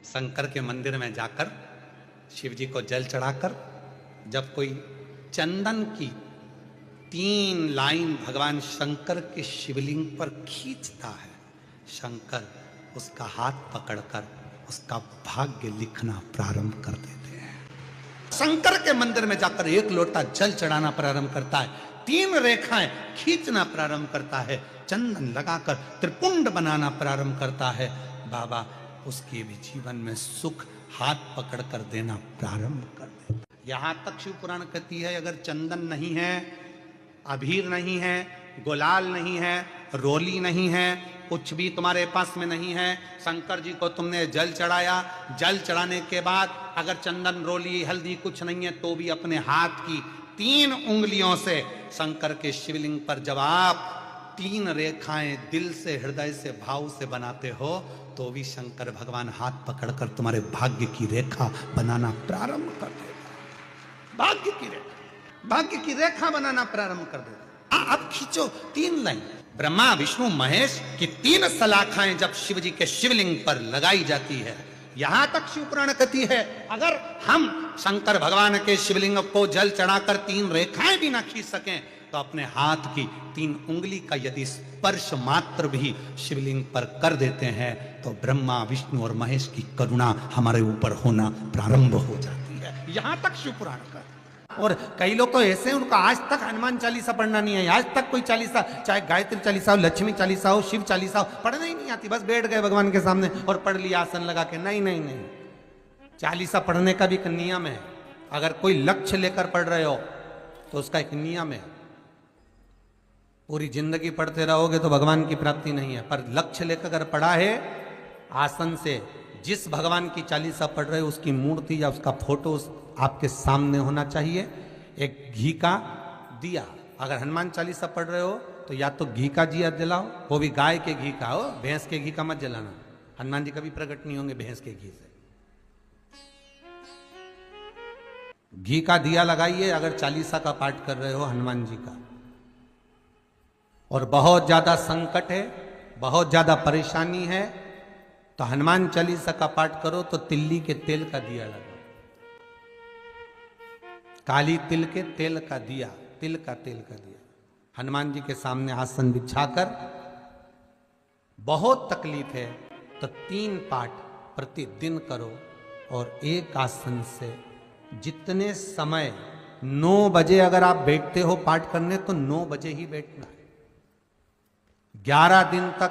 शंकर के मंदिर में जाकर शिव जी को जल चढ़ाकर जब कोई चंदन की 3 लाइन भगवान शंकर के शिवलिंग पर खींचता है, शंकर उसका हाथ पकड़कर उसका भाग्य लिखना प्रारंभ कर देते हैं। शंकर के मंदिर में जाकर 1 लोटा जल चढ़ाना प्रारंभ करता है, 3 रेखाएं खींचना प्रारंभ करता है, चंदन लगाकर त्रिपुंड बनाना प्रारंभ करता है। बाबा उसके भी जीवन में सुख हाथ पकड़ कर देना प्रारंभ कर देता। यहां तक शिव पुराण कहती है, अगर चंदन नहीं है, अबीर नहीं है, गुलाल नहीं है, रोली नहीं है, कुछ भी तुम्हारे पास में नहीं है, शंकर जी को तुमने जल चढ़ाया, जल चढ़ाने के बाद अगर चंदन रोली हल्दी कुछ नहीं है, तो भी अपने हाथ की 3 उंगलियों से शंकर के शिवलिंग पर जब आप 3 रेखाएं दिल से, हृदय से, भाव से बनाते हो, तो भी शंकर भगवान हाथ पकड़कर तुम्हारे भाग्य की रेखा बनाना प्रारंभ कर देगा। भाग्य की रेखा बनाना प्रारंभ कर देगा। अब खींचो 3 लाइन। ब्रह्मा विष्णु महेश की 3 सलाखाएं जब शिव जी के शिवलिंग पर लगाई जाती है, यहां तक शिव पुराण कहती है, अगर हम शंकर भगवान के शिवलिंग को जल चढ़ाकर 3 रेखाएं भी ना खींच सकें, तो अपने हाथ की 3 उंगली का यदि स्पर्श मात्र भी शिवलिंग पर कर देते हैं, तो ब्रह्मा विष्णु और महेश की करुणा हमारे ऊपर होना प्रारंभ हो जाती है। यहां तक शिव पुराण का। और कई लोग तो ऐसे हैं, उनको आज तक हनुमान चालीसा पढ़ना नहीं है, आज तक कोई चालीसा, चाहे गायत्री चालीसा हो, लक्ष्मी चालीसा हो, शिव चालीसा हो, पढ़ना ही नहीं आती। बस बैठ गए भगवान के सामने और पढ़ लिया आसन लगा के। नहीं नहीं नहीं, चालीसा पढ़ने का भी एक नियम है। अगर कोई लक्ष्य लेकर पढ़ रहे हो तो उसका एक नियम है। पूरी जिंदगी पढ़ते रहोगे तो भगवान की प्राप्ति नहीं है, पर लक्ष्य लेकर अगर पढ़ा है, आसन से जिस भगवान की चालीसा पढ़ रहे हो उसकी मूर्ति या उसका फोटो आपके सामने होना चाहिए। एक घी का दिया, अगर हनुमान चालीसा पढ़ रहे हो तो या तो घी का दिया जलाओ, वो भी गाय के घी का हो, भैंस के घी का मत जलाना। हनुमान जी कभी प्रकट नहीं होंगे भैंस के घी से। घी का दिया लगाइए अगर चालीसा का पाठ कर रहे हो हनुमान जी का। और बहुत ज्यादा संकट है, बहुत ज्यादा परेशानी है, तो हनुमान चालीसा का पाठ करो तो तिल्ली के तेल का दिया लगाओ, काली तिल के तेल का दिया, तिल का तेल का दिया हनुमान जी के सामने आसन बिछाकर। बहुत तकलीफ है तो 3 पाठ प्रतिदिन करो, और एक आसन से जितने समय 9 बजे अगर आप बैठते हो पाठ करने तो 9 बजे ही बैठना है। 11 दिन तक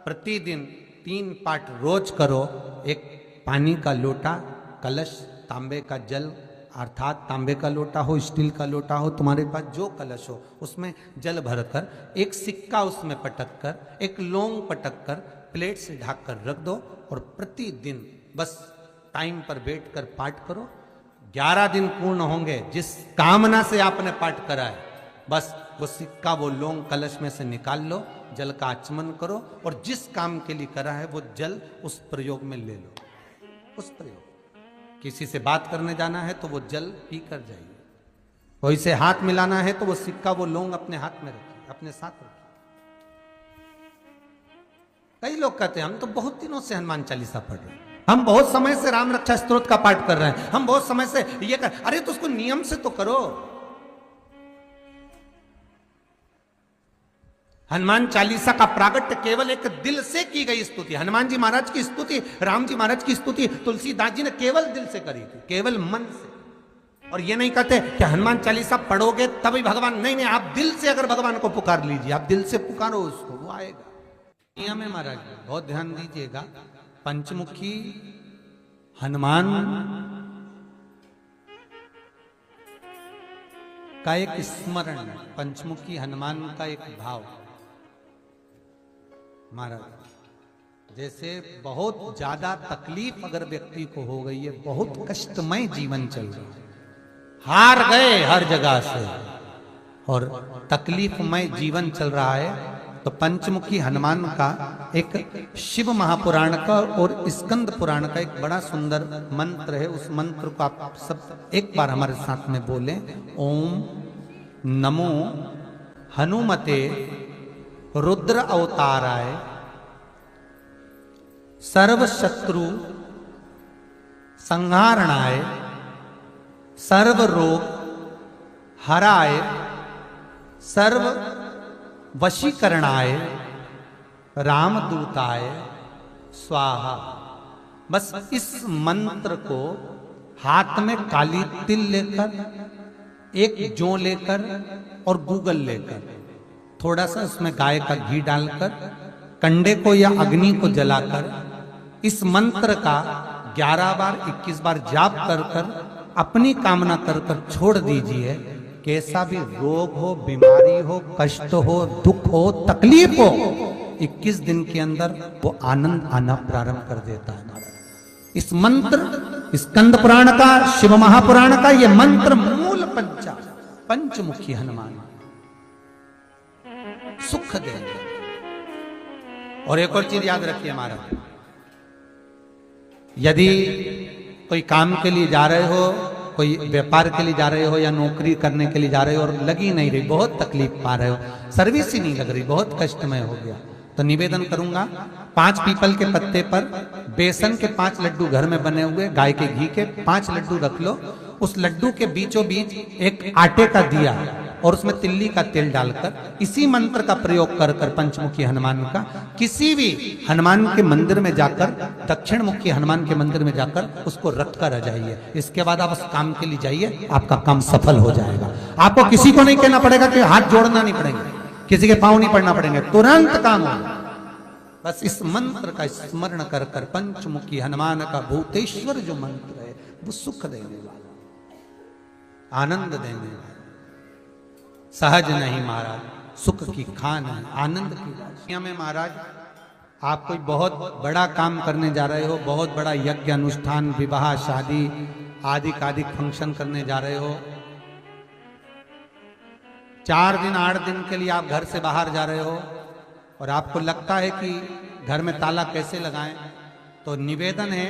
प्रतिदिन 3 पाठ रोज करो। एक पानी का लोटा, कलश, तांबे का जल, अर्थात तांबे का लोटा हो, स्टील का लोटा हो, तुम्हारे पास जो कलश हो, उसमें जल भरकर एक सिक्का उसमें पटक कर, एक लौंग पटक कर प्लेट से ढक कर रख दो, और प्रतिदिन बस टाइम पर बैठकर पाठ करो। 11 दिन पूर्ण होंगे, जिस कामना से आपने पाठ करा है, बस वो सिक्का, वो लौंग कलश में से निकाल लो, जल का आचमन करो, और जिस काम के लिए करा है वो जल उस प्रयोग में ले लो। उस प्रयोग, किसी से बात करने जाना है तो वो जल पी कर जाइए, कोई से हाथ मिलाना है तो वो सिक्का, वो लौंग अपने हाथ में रखिए, अपने साथ रखिए। कई लोग कहते हैं हम तो बहुत दिनों से हनुमान चालीसा पढ़ रहे हैं, हम बहुत समय से राम रक्षा स्तोत्र का पाठ कर रहे हैं, हम बहुत समय से ये कर। अरे तो उसको नियम से तो करो। हनुमान चालीसा का प्रागट्य केवल एक दिल से की गई स्तुति। हनुमान जी महाराज की स्तुति, राम जी महाराज की स्तुति तुलसीदास जी ने केवल दिल से करी थी, केवल मन से। और ये नहीं कहते कि हनुमान चालीसा पढ़ोगे तभी भगवान, नहीं नहीं, आप दिल से अगर भगवान को पुकार लीजिए, आप दिल से पुकारो उसको, वो आएगा। नियम है महाराज, बहुत ध्यान दीजिएगा। पंचमुखी हनुमान का एक स्मरण, पंचमुखी हनुमान का एक भाव। महाराज जैसे बहुत ज्यादा तकलीफ अगर व्यक्ति को हो गई है, बहुत कष्टमय जीवन चल रहा है, हार गए हर जगह से और तकलीफमय जीवन चल रहा है, तो पंचमुखी हनुमान का एक शिव महापुराण का और स्कंद पुराण का एक बड़ा सुंदर मंत्र है। उस मंत्र को आप सब एक बार हमारे साथ में बोलें। ओम नमो हनुमते रुद्र अवताराय सर्व शत्रु संहारणाय, सर्व रोग हराय, सर्व वशीकरणाय, रामदूताय स्वाहा। बस इस मंत्र को हाथ में काली तिल लेकर, एक जौ लेकर और गूगल लेकर, थोड़ा सा उसमें गाय का घी डालकर, कंडे को या अग्नि को जलाकर इस मंत्र का 11 बार 21 बार जाप कर कर अपनी कामना कर कर छोड़ दीजिए। कैसा भी रोग हो, बीमारी हो, कष्ट हो, दुख हो, तकलीफ हो, 21 दिन के अंदर वो आनंद आना प्रारंभ कर देता है। इस मंत्र, स्कंद पुराण का, शिव महापुराण का ये मंत्र मूल पंचमुखी हनुमान सुख देंगे। और एक और चीज याद रखिए महाराज, यदि कोई काम के लिए जा रहे हो, कोई व्यापार के लिए जा रहे हो या नौकरी करने के लिए जा रहे हो और लगी नहीं रही, बहुत तकलीफ पा रहे हो, सर्विस ही नहीं लग रही, बहुत कष्टमय हो गया, तो निवेदन करूंगा 5 पीपल के पत्ते पर बेसन के 5 लड्डू घर में बने हुए, गाय के घी के 5 लड्डू रख लो। उस लड्डू के बीचों बीच एक आटे का दिया और उसमें तिल्ली का तेल डालकर इसी मंत्र का प्रयोग कर कर पंचमुखी हनुमान का किसी भी हनुमान के मंदिर में जाकर, दक्षिण मुखी हनुमान के मंदिर में जाकर उसको रख कर आ जाइए। इसके बाद आप उस काम के लिए जाइए, आपका काम सफल हो जाएगा। आपको किसी को नहीं कहना पड़ेगा कि हाथ जोड़ना नहीं पड़ेंगे, किसी के पांव नहीं पड़ना पड़ेंगे, तुरंत काम होगा। बस इस मंत्र का स्मरण कर कर पंचमुखी हनुमान का भूतेश्वर जो मंत्र है वो सुख देने वाला, आनंद देने वाला, सहज नहीं महाराज, सुख की खान है, आनंद की दुनिया में। महाराज आप कोई बहुत बड़ा काम करने जा रहे हो, बहुत बड़ा यज्ञ अनुष्ठान, विवाह, शादी आदि आदि फंक्शन करने जा रहे हो, 4 दिन 8 दिन के लिए आप घर से बाहर जा रहे हो और आपको लगता है कि घर में ताला कैसे लगाएं, तो निवेदन है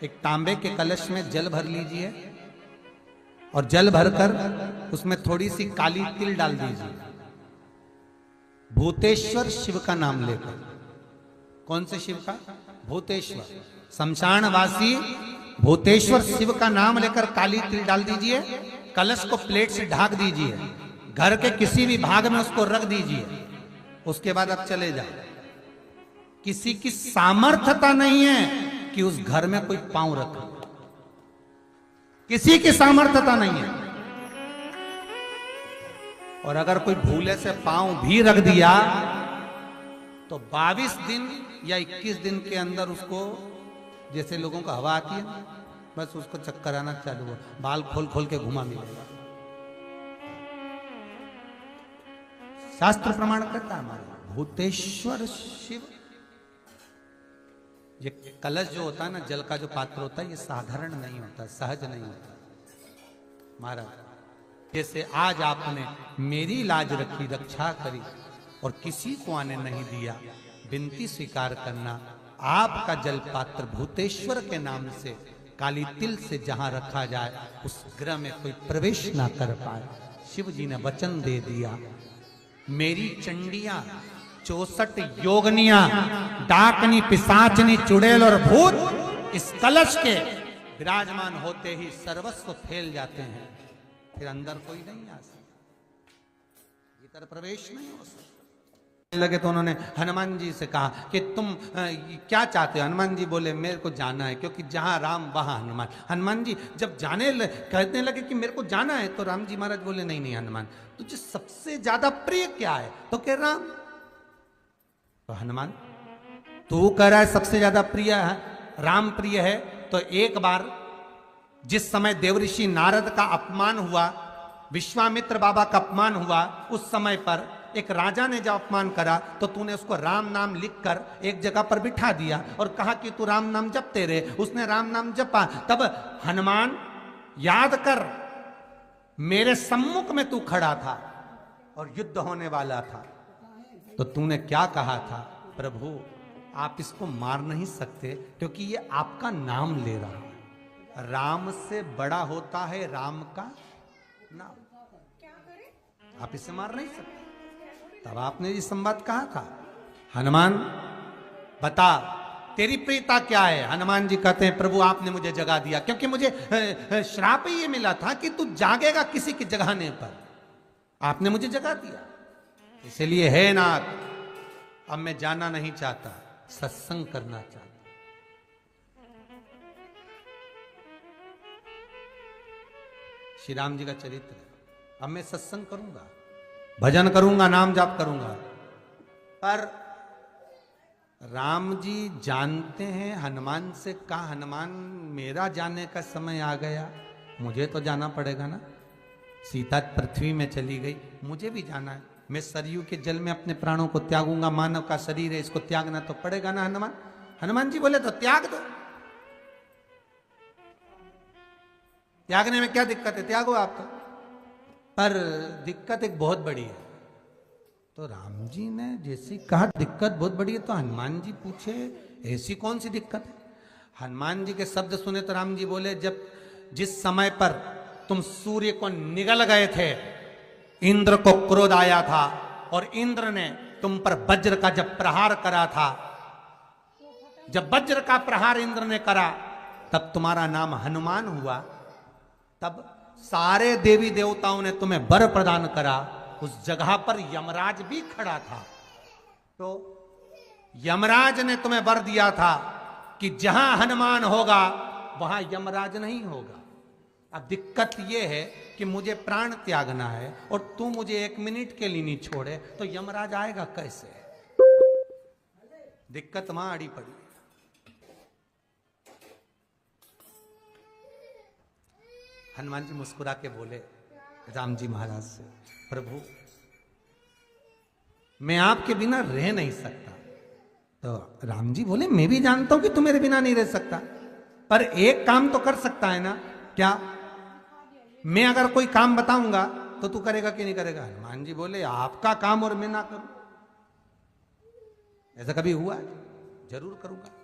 एक तांबे के कलश में जल भर लीजिए और जल भरकर उसमें थोड़ी सी काली तिल डाल दीजिए, भूतेश्वर शिव का नाम लेकर। कौन से शिव का? भूतेश्वर, शमशानवासी भूतेश्वर शिव का नाम लेकर काली तिल डाल दीजिए, कलश को प्लेट से ढक दीजिए, घर के किसी भी भाग में उसको रख दीजिए। उसके बाद आप चले जाओ। किसी की सामर्थ्यता नहीं है कि उस घर में कोई पांव रखे, किसी की सामर्थ्यता नहीं है। और अगर कोई भूले से पांव भी रख दिया तो 22 दिन या 21 दिन के अंदर उसको, जैसे लोगों को हवा आती है, बस उसको चक्कर आना चालू हो, बाल खोल खोल के घुमा मिलेगा। शास्त्र प्रमाण करता है हमारा भूतेश्वर शिव। ये कलश जो होता है ना, जल का जो पात्र होता है, ये साधारण नहीं होता, सहज नहीं होता महाराज। जैसे आज आपने मेरी लाज रखी, रक्षा करी और किसी को आने नहीं दिया, विनती स्वीकार करना। आपका जल पात्र भूतेश्वर के नाम से काली तिल से जहां रखा जाए उस गृह में कोई प्रवेश ना कर पाए। शिव जी ने वचन दे दिया, मेरी चंडियां 64 योगनियां, डाकनी, पिशाचनी, चुड़ैल और भूत इस कलश के विराजमान होते ही सर्वस्व फैल जाते हैं, फिर अंदर कोई नहीं आ सकता, भीतर प्रवेश नहीं हो सकता। लगे तो उन्होंने हनुमान जी से कहा कि तुम क्या चाहते हो? हनुमान जी बोले मेरे को जाना है, क्योंकि जहां राम वहां हनुमान। हनुमान जी जब कहने लगे कि मेरे को जाना है, तो राम जी महाराज बोले नहीं नहीं हनुमान, तुझे सबसे ज्यादा प्रिय क्या है? तो कह राम। तो हनुमान तू कह रहा है सबसे ज्यादा प्रिय है, राम प्रिय है, तो एक बार जिस समय देवऋषि नारद का अपमान हुआ, विश्वामित्र बाबा का अपमान हुआ, उस समय पर एक राजा ने जब अपमान करा तो तूने उसको राम नाम लिखकर एक जगह पर बिठा दिया और कहा कि तू राम नाम जपते रहे। उसने राम नाम जपा। तब हनुमान याद कर, मेरे सम्मुख में तू खड़ा था और युद्ध होने वाला था, तो तूने क्या कहा था? प्रभु आप इसको मार नहीं सकते क्योंकि ये आपका नाम ले रहा है। राम से बड़ा होता है राम का नाम, आप इसे मार नहीं सकते। तब आपने ये संवाद कहा था, हनुमान बता तेरी प्रियता क्या है? हनुमान जी कहते हैं प्रभु आपने मुझे जगा दिया, क्योंकि मुझे श्राप ये मिला था कि तू जागेगा किसी के जगाने पर, आपने मुझे जगा दिया। इसलिए है नाथ, अब मैं जाना नहीं चाहता, सत्संग करना चाहता। श्री राम जी का चरित्र है। अब मैं सत्संग करूंगा, भजन करूंगा, नाम जाप करूंगा, पर राम जी जानते हैं हनुमान से कहा, हनुमान मेरा जाने का समय आ गया, मुझे तो जाना पड़ेगा ना। सीता पृथ्वी में चली गई, मुझे भी जाना है। मैं सरयू के जल में अपने प्राणों को त्यागूंगा, मानव का शरीर है, इसको त्यागना तो पड़ेगा ना हनुमान। हनुमान जी बोले तो त्याग दो, त्यागने में क्या दिक्कत है, त्यागो आप तो। पर दिक्कत एक बहुत बड़ी है। तो राम जी ने जैसी कहा दिक्कत बहुत बड़ी है, तो हनुमान जी पूछे ऐसी कौन सी दिक्कत है? हनुमान जी के शब्द सुने तो राम जी बोले, जब जिस समय पर तुम सूर्य को निगल गए थे, इंद्र को क्रोध आया था, और इंद्र ने तुम पर वज्र का जब प्रहार करा था, जब वज्र का प्रहार इंद्र ने करा, तब तुम्हारा नाम हनुमान हुआ। तब सारे देवी देवताओं ने तुम्हें वर प्रदान करा। उस जगह पर यमराज भी खड़ा था, तो यमराज ने तुम्हें वर दिया था कि जहां हनुमान होगा वहां यमराज नहीं होगा। अब दिक्कत यह है कि मुझे प्राण त्यागना है और तू मुझे 1 मिनट के लिए नहीं छोड़े, तो यमराज आएगा कैसे? दिक्कत वहां अड़ी पड़ी। हनुमान जी मुस्कुरा के बोले राम जी महाराज से, प्रभु मैं आपके बिना रह नहीं सकता। तो राम जी बोले, मैं भी जानता हूं कि तू मेरे बिना नहीं रह सकता, पर एक काम तो कर सकता है ना। क्या? मैं अगर कोई काम बताऊंगा तो तू करेगा कि नहीं करेगा? हनुमान जी बोले, आपका काम और मैं ना करूं, ऐसा कभी हुआ है? जरूर करूंगा।